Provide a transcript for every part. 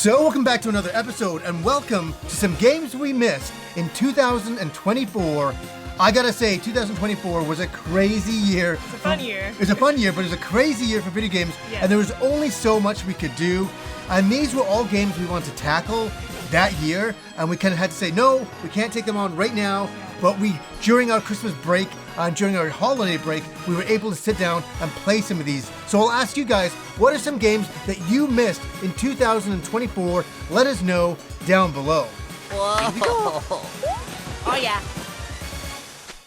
So welcome back to another episode, and welcome to some games we missed in 2024. I gotta say, 2024 was a crazy year. It's a fun year. It was a fun year, but it was a crazy year for video games, and there was only so much we could do. And these were all games we wanted to tackle that year, and we kind of had to say, no, we can't take them on right now. But during our Christmas break, during our holiday break, we were able to sit down and play some of these. So I'll ask you guys, what are some games that you missed in 2024? Let us know down below. Whoa. Oh yeah.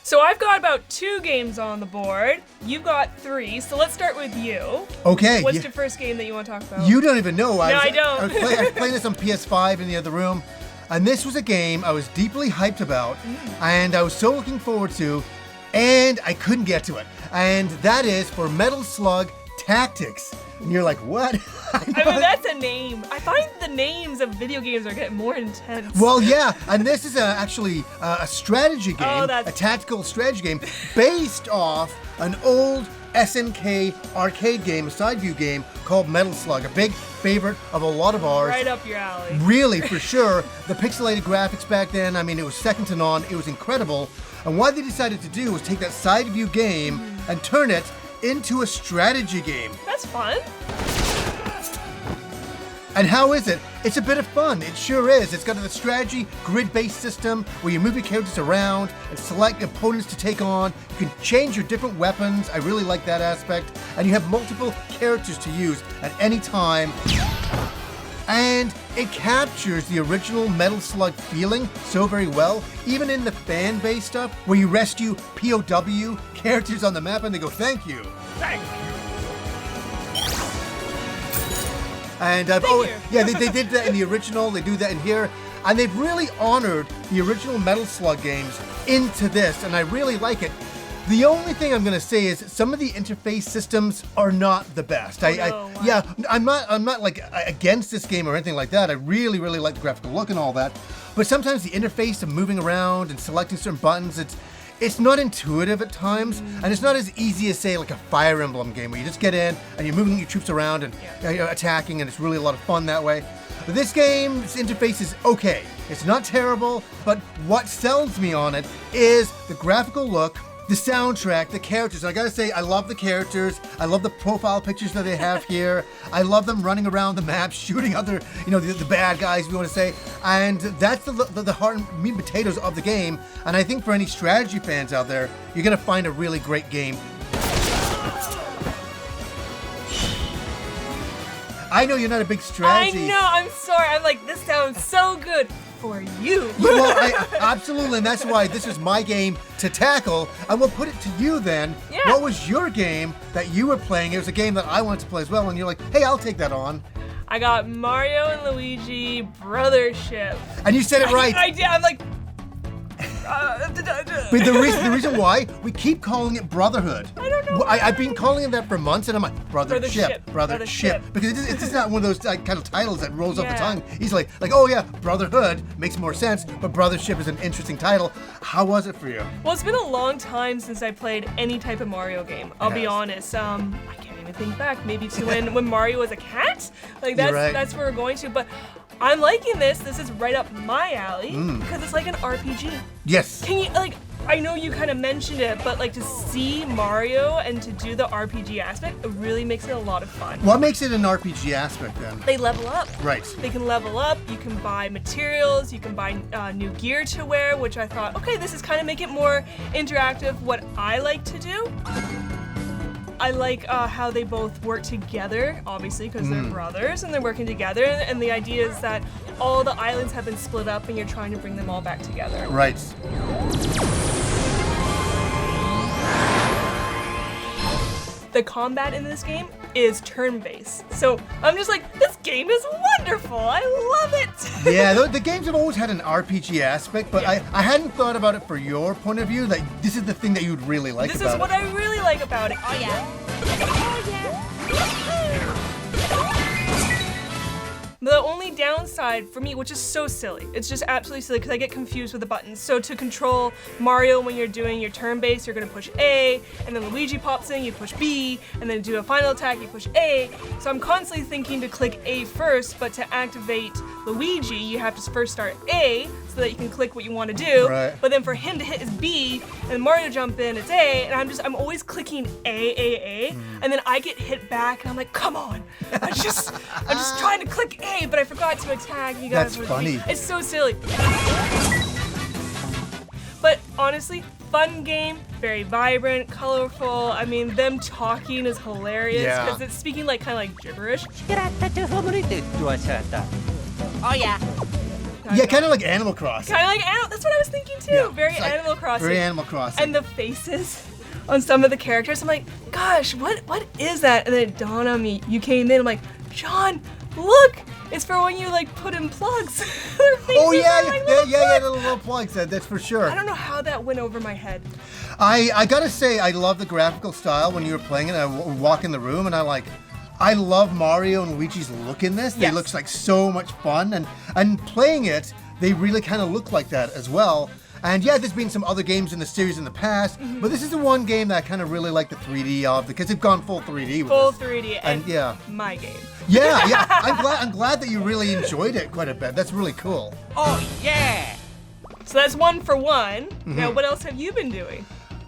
So I've got about 2 games on the board. You've got 3, so let's start with you. Okay. What's your first game that you want to talk about? You don't even know. I don't. I was playing this on PS5 in the other room, and this was a game I was deeply hyped about, and I was so looking forward to, and I couldn't get to it. And that is for Metal Slug Tactics. And you're like, what? I mean, that's a name. I find the names of video games are getting more intense. Well, yeah, and this is actually a strategy game, a tactical strategy game, based off an old SNK arcade game, a side view game called Metal Slug, a big favorite of a lot of ours. Right up your alley. Really, for sure. The pixelated graphics back then, I mean, it was second to none. It was incredible. And what they decided to do was take that side view game and turn it into a strategy game. That's fun. And how is it? It's a bit of fun. It sure is. It's got a strategy grid-based system where you move your characters around and select opponents to take on. You can change your different weapons. I really like that aspect. And you have multiple characters to use at any time. And it captures the original Metal Slug feeling so very well, even in the fan-based stuff where you rescue POW characters on the map and they go, thank you. Thank you. And they did that in the original, they do that in here, and they've really honored the original Metal Slug games into this, and I really like it. The only thing I'm gonna say is some of the interface systems are not the best. I'm not like against this game or anything like that. I really like the graphical look and all that, but sometimes the interface of moving around and selecting certain buttons, it's not intuitive at times, and it's not as easy as, say, like a Fire Emblem game where you just get in and you're moving your troops around and you're attacking, and it's really a lot of fun that way. But this game's interface is okay. It's not terrible, but what sells me on it is the graphical look, the soundtrack, the characters. And I gotta say, I love the characters. I love the profile pictures that they have here. I love them running around the map, shooting other, the bad guys, we want to say. And that's the heart and meat and potatoes of the game. And I think for any strategy fans out there, you're gonna find a really great game. I know you're not a big strategy. I know, I'm sorry. I'm like, this sounds so good for you. Well, absolutely, and that's why this is my game to tackle. And we'll put it to you then. Yeah. What was your game that you were playing? It was a game that I wanted to play as well, and you're like, hey, I'll take that on. I got Mario and Luigi Brothership. And you said it right. I did. I'm like... But the reason why we keep calling it Brotherhood. I don't know. I've been calling it that for months, and I'm like, Brothership. Because it's just not one of those kind of titles that rolls off the tongue easily. Like, oh yeah, Brotherhood makes more sense, but Brothership is an interesting title. How was it for you? Well, it's been a long time since I played any type of Mario game. I'll be honest. I can't even think back. Maybe to when Mario was a cat. Like that's where we're going to. But I'm liking this. This is right up my alley because it's like an RPG. Yes. Can you I know you kind of mentioned it, but like to see Mario and to do the RPG aspect, it really makes it a lot of fun. What makes it an RPG aspect then? They level up. Right. They can level up. You can buy materials. You can buy new gear to wear, which I thought, okay, this is kind of make it more interactive. What I like to do. I like how they both work together, obviously, because they're brothers and they're working together. And the idea is that all the islands have been split up and you're trying to bring them all back together. Right. The combat in this game is turn-based. So I'm just like, this game is wonderful. I love it. Yeah, the games have always had an RPG aspect, but I hadn't thought about it for your point of view. Like, this is the thing that you would really like about it. This is what I really like about it. Oh yeah. Oh yeah. The only downside for me, which is so silly, it's just absolutely silly because I get confused with the buttons. So to control Mario when you're doing your turn-based, you're gonna push A, and then Luigi pops in, you push B, and then to do a final attack, you push A. So I'm constantly thinking to click A first, but to activate Luigi, you have to first start A so that you can click what you want to do. Right. But then for him to hit his B, and Mario jump in, it's A, and I'm always clicking A, and then I get hit back, and I'm like, come on, I'm just trying to click A, but I forgot to attack. You guys. That's funny. It's so silly. But honestly, fun game, very vibrant, colorful. I mean, them talking is hilarious because it's speaking like kind of like gibberish. Oh yeah. Yeah, kind of like Animal Crossing. Kind of like Animal. That's what I was thinking too. Yeah, Very it's like Animal Crossing. Very Animal Crossing. And the faces on some of the characters, I'm like, gosh, what is that? And then it dawned on me. You came in. I'm like, John, look. It's for when you like put in plugs. Their faces Oh yeah, are like little plugs. little plugs. That's for sure. I don't know how that went over my head. I gotta say, I love the graphical style when you were playing it. I walk in the room and I love Mario and Luigi's look in this. They Yes. look like so much fun, and playing it, they really kind of look like that as well. And yeah, there's been some other games in the series in the past, but this is the one game that I kind of really like the 3D of, because they've gone full 3D with Full this. 3D And yeah. my game. Yeah. I'm glad that you really enjoyed it quite a bit. That's really cool. Oh yeah. So that's 1 for 1. Now, what else have you been doing?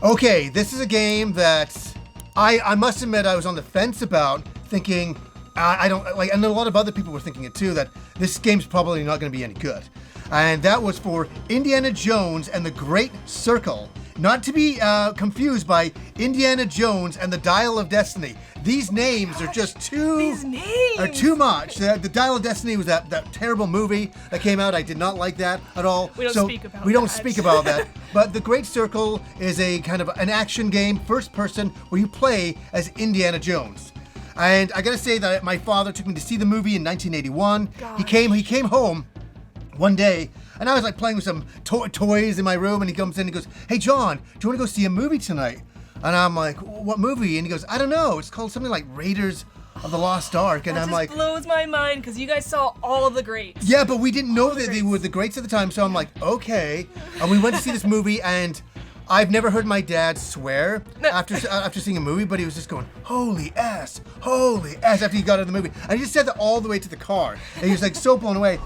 Okay, this is a game that I must admit I was on the fence about, thinking I don't like, and a lot of other people were thinking it too, that this game's probably not going to be any good. And that was for Indiana Jones and the Great Circle. Not to be confused by Indiana Jones and the Dial of Destiny. These names are just too much. The Dial of Destiny was that terrible movie that came out. I did not like that at all. We don't speak about that. But The Great Circle is a kind of an action game, first person, where you play as Indiana Jones. And I gotta say that my father took me to see the movie in 1981. Gosh. He came home one day, and I was like playing with some toys in my room, and he comes in and he goes, "Hey John, do you want to go see a movie tonight?" And I'm like, "What movie?" And he goes, "I don't know. It's called something like Raiders of the Lost Ark." And That I'm just like, blows my mind because you guys saw all of the greats. "Yeah, but we didn't know that they were the greats at the time." So I'm like, "Okay." And we went to see this movie, and I've never heard my dad swear after seeing a movie, but he was just going, holy ass, after he got out of the movie. And he just said that all the way to the car. And he was like so blown away.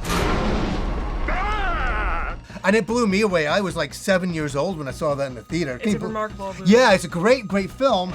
And it blew me away. I was like 7 years old when I saw that in the theater. It's a remarkable movie. Yeah, it's a great film.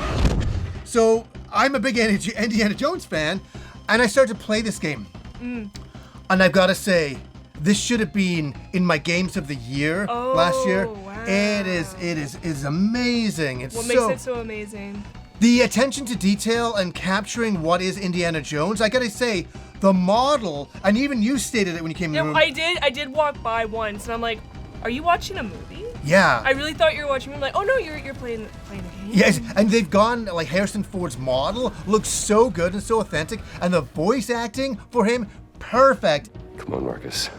So I'm a big Indiana Jones fan, and I started to play this game. And I've got to say, this should have been in my games of the year last year. Wow. It is amazing. What makes it so amazing? The attention to detail and capturing what is Indiana Jones. I gotta say, the model, and even you stated it when you came in the room. I did walk by once, and I'm like, "Are you watching a movie?" Yeah. I really thought you were watching a movie. I'm like, "Oh no, you're playing the game." Yes, and they've gone, like, Harrison Ford's model looks so good and so authentic, and the voice acting for him, perfect. Come on, Marcus.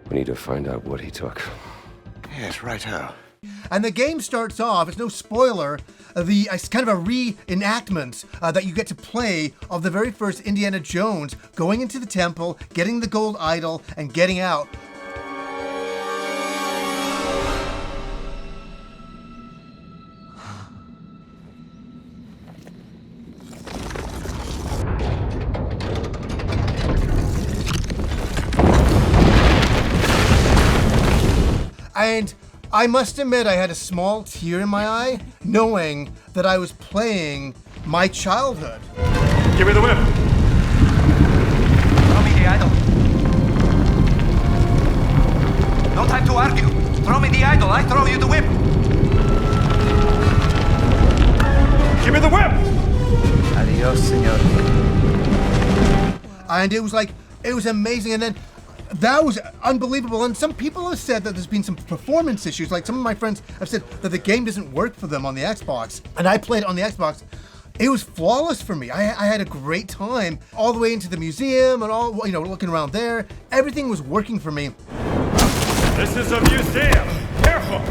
We need to find out what he took. Yes, righto. And the game starts off, it's no spoiler, it's kind of a reenactment that you get to play of the very first Indiana Jones going into the temple, getting the gold idol, and getting out. And I must admit, I had a small tear in my eye, knowing that I was playing my childhood. Give me the whip. Throw me the idol. No time to argue. Throw me the idol, I throw you the whip. Give me the whip. Adios, senor. And it was amazing. And then that was unbelievable. And some people have said that there's been some performance issues. Like, some of my friends have said that the game doesn't work for them on the Xbox. And I played it on the Xbox. It was flawless for me. I had a great time all the way into the museum and all, looking around there. Everything was working for me. This is a museum. Careful.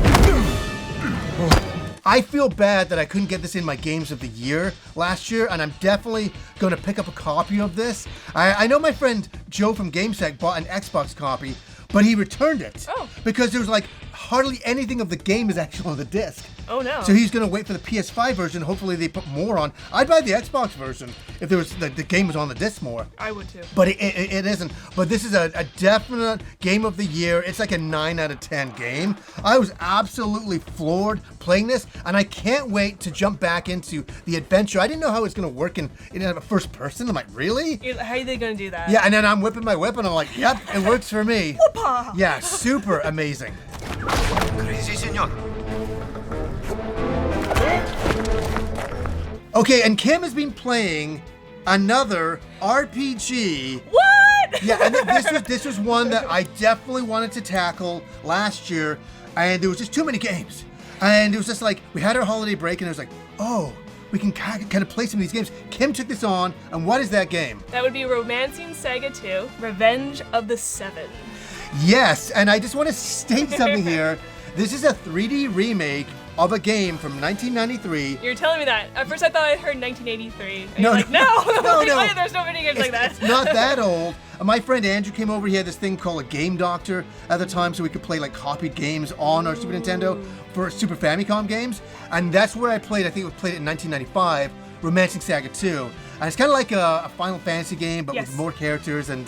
I feel bad that I couldn't get this in my games of the year last year, and I'm definitely going to pick up a copy of this. I know my friend Joe from GameSec bought an Xbox copy, but he returned it because there was like hardly anything of the game is actually on the disc. Oh no. So he's going to wait for the PS5 version. Hopefully they put more on. I'd buy the Xbox version if there was the game was on the disc more. I would too. But it isn't. But this is a definite game of the year. It's like a 9 out of 10 game. I was absolutely floored playing this, and I can't wait to jump back into the adventure. I didn't know how it was going to work in a first person. I'm like, really? How are they going to do that? Yeah, and then I'm whipping my whip, and I'm like, yep, it works for me. Whoopah! Yeah, super amazing. Crazy, senor. Okay, and Kim has been playing another RPG. What? Yeah, and this was one that I definitely wanted to tackle last year, and there was just too many games. And it was just like, we had our holiday break, and it was like, oh, we can kind of play some of these games. Kim took this on, and what is that game? That would be Romancing SaGa 2, Revenge of the Seven. Yes, and I just want to state something here. This is a 3D remake of a game from 1993. You're telling me that. At first I thought I heard 1983. And No, you're like, no. no. No. Wait, there's no video games like that. It's not that old. My friend Andrew came over. He had this thing called a Game Doctor at the time, so we could play like copied games on our Super Nintendo for Super Famicom games. And that's where I played. I think we played it in 1995, Romancing SaGa 2. And it's kind of like a Final Fantasy game, but with more characters. And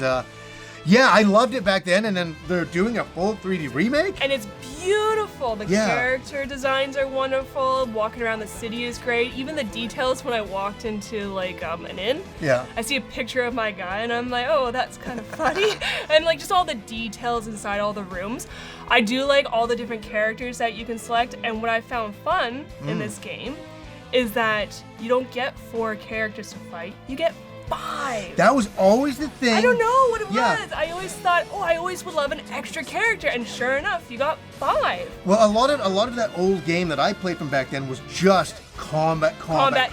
yeah, I loved it back then. And then they're doing a full 3D remake. And it's beautiful. The character designs are wonderful. Walking around the city is great. Even the details when I walked into like an inn. Yeah. I see a picture of my guy and I'm like, oh, that's kind of funny. And like just all the details inside all the rooms. I do like all the different characters that you can select. And what I found fun in this game is that you don't get 4 characters to fight. You get 5. That was always the thing. I don't know what it was. I always thought, I always would love an extra character, and sure enough, you got 5. Well, a lot of that old game that I played from back then was just combat.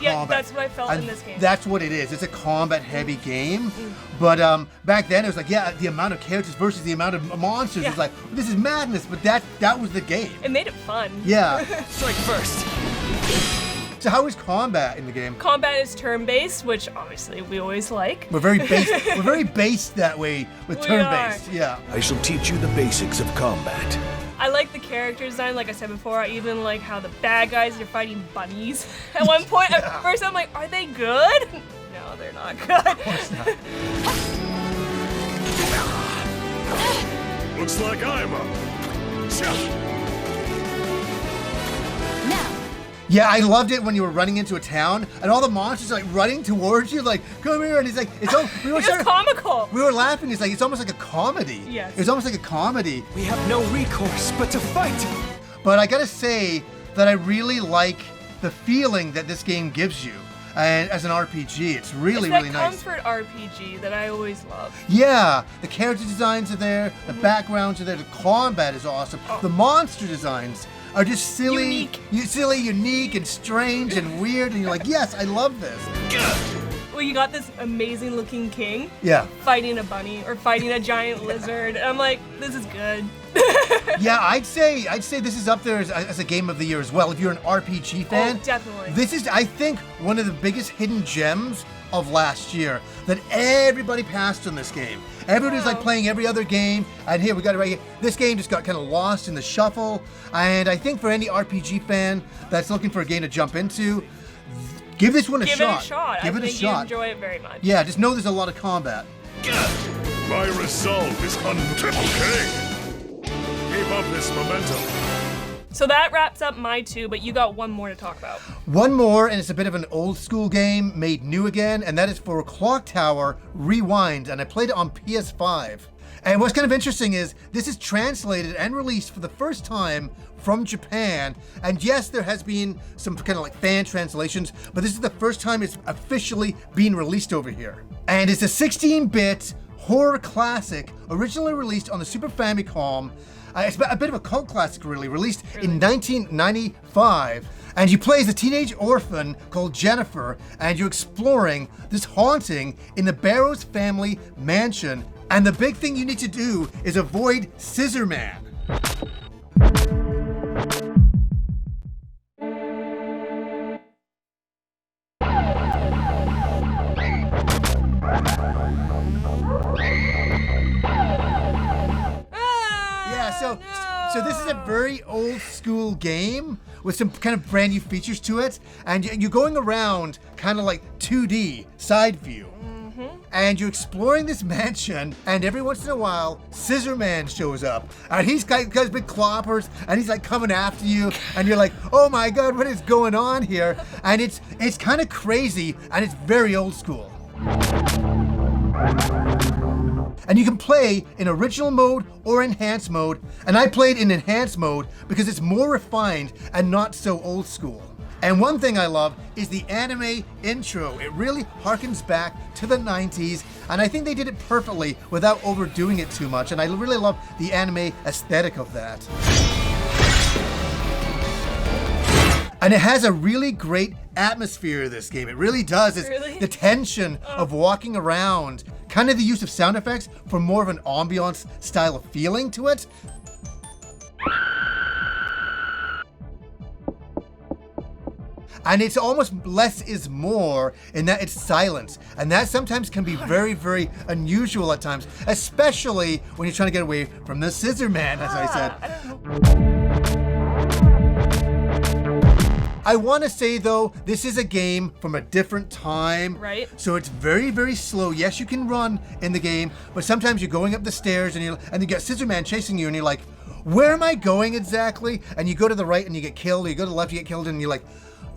Yeah, that's what I felt in this game. That's what it is. It's a combat-heavy game. But back then it was like, the amount of characters versus the amount of monsters. It's like, this is madness. But that was the game. It made it fun. Yeah. Strike first. So how is combat in the game? Combat is turn-based, which obviously we always like. We're very based that way with turn-based. Yeah. I shall teach you the basics of combat. I like the character design, like I said before. I even like how the bad guys are fighting bunnies. At one point, at first I'm like, are they good? No, they're not good. Of course not. Looks like I'm up. Yeah, I loved it when you were running into a town and all the monsters are like running towards you, like, come here, and he's like, it's comical. We were laughing. It's like, it's almost like a comedy. Yes. It's almost like a comedy. We have no recourse but to fight. But I gotta say that I really like the feeling that this game gives you. And as an RPG, it's really nice. It's that comfort RPG that I always love. Yeah, the character designs are there, the backgrounds are there, the combat is awesome. The monster designs are just silly, unique, and strange and weird, and you're like, yes, I love this. Well, you got this amazing looking king fighting a bunny or fighting a giant lizard, and I'm like, this is good. Yeah, I'd say this is up there as a game of the year as well. If you're an RPG fan, definitely. This is, I think, one of the biggest hidden gems of last year that everybody passed on this game. Everybody's like playing every other game, and here we got it right here. This game just got kind of lost in the shuffle, and I think for any RPG fan that's looking for a game to jump into, give this one a shot. Give it a shot. Give it a shot. You enjoy it very much. Yeah, just know there's a lot of combat. My resolve is Triple K. Keep up this momentum. So that wraps up my 2, but you got one more to talk about. One more, and it's a bit of an old school game made new again, and that is for Clock Tower Rewind, and I played it on PS5. And what's kind of interesting is this is translated and released for the first time from Japan, and yes, there has been some kind of like fan translations, but this is the first time it's officially being released over here. And it's a 16-bit horror classic, originally released on the Super Famicom. It's a bit of a cult classic, really, released in 1995. And you play as a teenage orphan called Jennifer, and you're exploring this haunting in the Barrows family mansion. And the big thing you need to do is avoid Scissor Man. so this is a very old school game with some kind of brand new features to it, and you're going around kind of like 2D side view. And you're exploring this mansion, and every once in a while, Scissor Man shows up, and he's got big cloppers, and he's like coming after you, and you're like, oh my god, what is going on here? And it's kind of crazy, and it's very old school. And you can play in original mode or enhanced mode, and I played in enhanced mode because it's more refined and not so old school. And one thing I love is the anime intro. It really harkens back to the 90s, and I think they did it perfectly without overdoing it too much, and I really love the anime aesthetic of that. And it has a really great atmosphere, this game. It really does. It's Really? the tension of walking around, kind of the use of sound effects for more of an ambiance style of feeling to it. And it's almost less is more in that it's silence. And that sometimes can be very, very unusual at times, especially when you're trying to get away from the Scissor Man, as I said. I want to say though, this is a game from a different time. Right. So it's very, very slow. Yes, you can run in the game, but sometimes you're going up the stairs and you get Scissor Man chasing you and you're like, where am I going exactly? And you go to the right and you get killed, or you go to the left, you get killed, and you're like,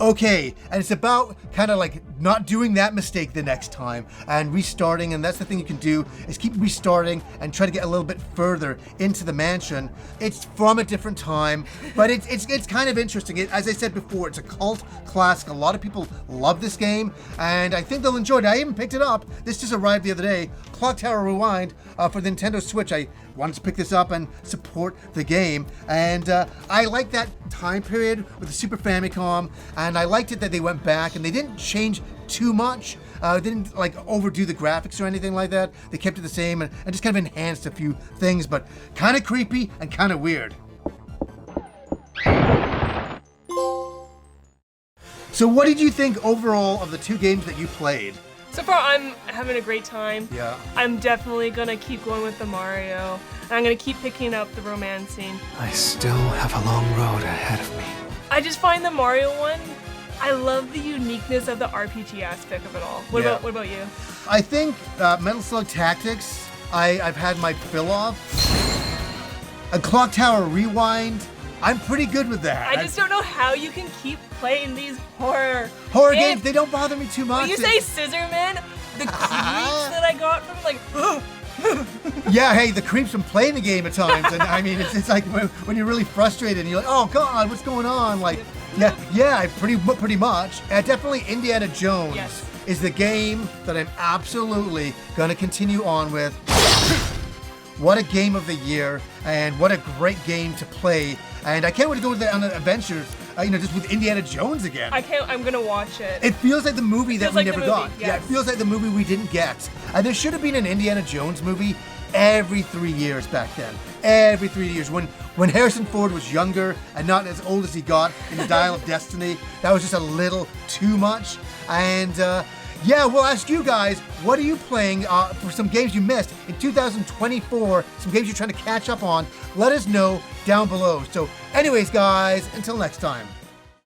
okay. And it's about kind of like not doing that mistake the next time and restarting, and that's the thing you can do is keep restarting and try to get a little bit further into the mansion. It's from a different time, but it's kind of interesting. As I said before, it's a cult classic. A lot of people love this game, and I think they'll enjoy it. I even picked it up. This just arrived the other day. Clock Tower Rewind for the Nintendo Switch. I wanted to pick this up and support the game, and I like that time period with the Super Famicom, and I liked it that they went back and they didn't change too much. They didn't like overdo the graphics or anything like that. They kept it the same and just kind of enhanced a few things, but kind of creepy and kind of weird. So what did you think overall of the two games that you played? So far, I'm having a great time. Yeah. I'm definitely gonna keep going with the Mario. And I'm gonna keep picking up the romancing. I still have a long road ahead of me. I just find the Mario one, I love the uniqueness of the RPG aspect of it all. What about you? I think Metal Slug Tactics, I've had my fill of. A Clock Tower Rewind, I'm pretty good with that. I just don't know how you can keep playing these horror games. They don't bother me too much. When you say Scissor Man, the creeps that I got from like, yeah, hey, the creeps from playing the game at times, and I mean, it's like when you're really frustrated and you're like, oh god, what's going on? Like, yeah, pretty much. Definitely Indiana Jones is the game that I'm absolutely gonna continue on with. What a game of the year, and what a great game to play. And I can't wait to go on the adventures, just with Indiana Jones again. I'm gonna watch it. It feels like the movie that we never got. Yes. Yeah, it feels like the movie we didn't get. And there should have been an Indiana Jones movie every 3 years back then. Every 3 years. When Harrison Ford was younger and not as old as he got in The Dial of Destiny, that was just a little too much. And yeah, we'll ask you guys, what are you playing for some games you missed in 2024, some games you're trying to catch up on? Let us know down below. So anyways, guys, until next time.